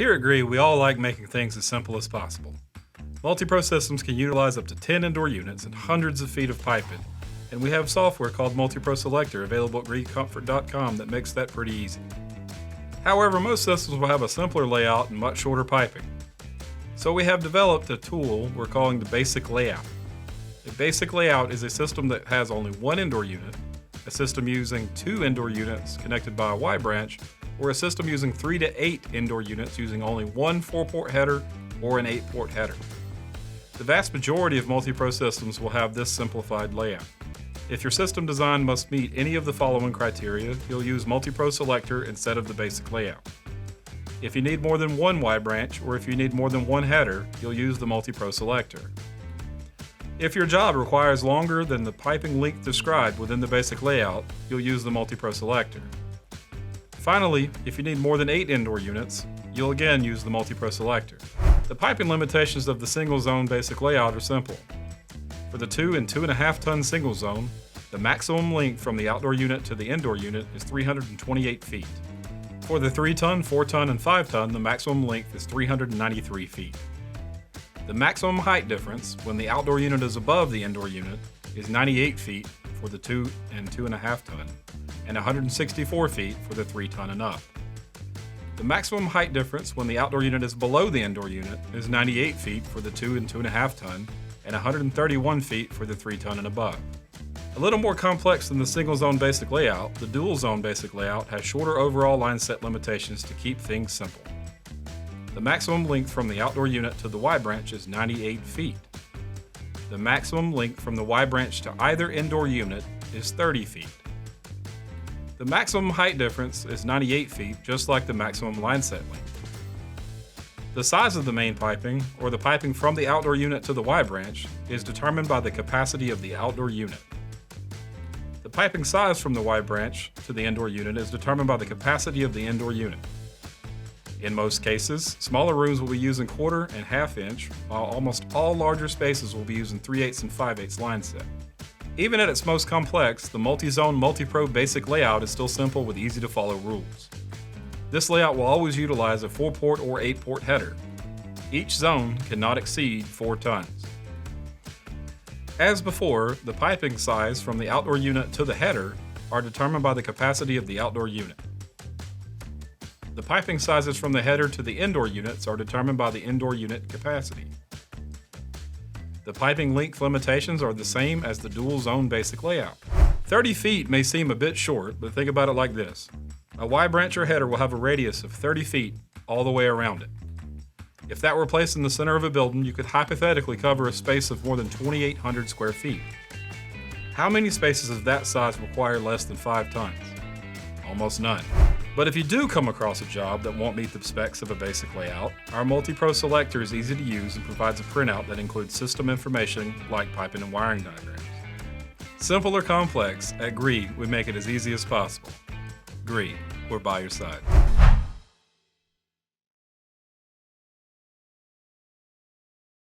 Here at GREE, we all like making things as simple as possible. MultiPRO systems can utilize up to 10 indoor units and hundreds of feet of piping, and we have software called MultiPRO Selector available at GREEcomfort.com that makes that pretty easy. However, most systems will have a simpler layout and much shorter piping. So we have developed a tool we're calling the basic layout. A basic layout is a system that has only one indoor unit, a system using 2 indoor units connected by a Y branch, or a system using 3 to 8 indoor units using only one 4-port header or an 8-port header. The vast majority of MultiPRO systems will have this simplified layout. If your system design must meet any of the following criteria, you'll use MultiPRO Selector instead of the basic layout. If you need more than one Y branch, or if you need more than one header, you'll use the MultiPRO Selector. If your job requires longer than the piping length described within the basic layout, you'll use the MultiPRO Selector. Finally, if you need more than 8 indoor units, you'll again use the MultiPRO Selector. The piping limitations of the single zone basic layout are simple. For the 2 and 2.5 ton single zone, the maximum length from the outdoor unit to the indoor unit is 328 feet. For the 3 ton, 4 ton, and 5 ton, the maximum length is 393 feet. The maximum height difference when the outdoor unit is above the indoor unit is 98 feet for the 2 and 2.5 ton, and 164 feet for the 3 ton and up. The maximum height difference when the outdoor unit is below the indoor unit is 98 feet for the 2 and 2.5 ton, and 131 feet for the 3 ton and above. A little more complex than the single zone basic layout, the dual zone basic layout has shorter overall line set limitations to keep things simple. The maximum length from the outdoor unit to the Y branch is 98 feet. The maximum length from the Y branch to either indoor unit is 30 feet. The maximum height difference is 98 feet, just like the maximum line set length. The size of the main piping, or the piping from the outdoor unit to the Y branch, is determined by the capacity of the outdoor unit. The piping size from the Y branch to the indoor unit is determined by the capacity of the indoor unit. In most cases, smaller rooms will be using 1/4 and 1/2 inch, while almost all larger spaces will be using 3/8 and 5/8 line set. Even at its most complex, the multi-zone MultiPRO basic layout is still simple with easy to follow rules. This layout will always utilize a 4-port or 8-port header. Each zone cannot exceed 4 tons. As before, the piping size from the outdoor unit to the header are determined by the capacity of the outdoor unit. The piping sizes from the header to the indoor units are determined by the indoor unit capacity. The piping length limitations are the same as the dual zone basic layout. 30 feet may seem a bit short, but think about it like this. A Y branch or header will have a radius of 30 feet all the way around it. If that were placed in the center of a building, you could hypothetically cover a space of more than 2,800 square feet. How many spaces of that size require less than 5 tons? Almost none. But if you do come across a job that won't meet the specs of a basic layout, our MultiPRO Selector is easy to use and provides a printout that includes system information like piping and wiring diagrams. Simple or complex, at GREE we make it as easy as possible. GREE, we're by your side.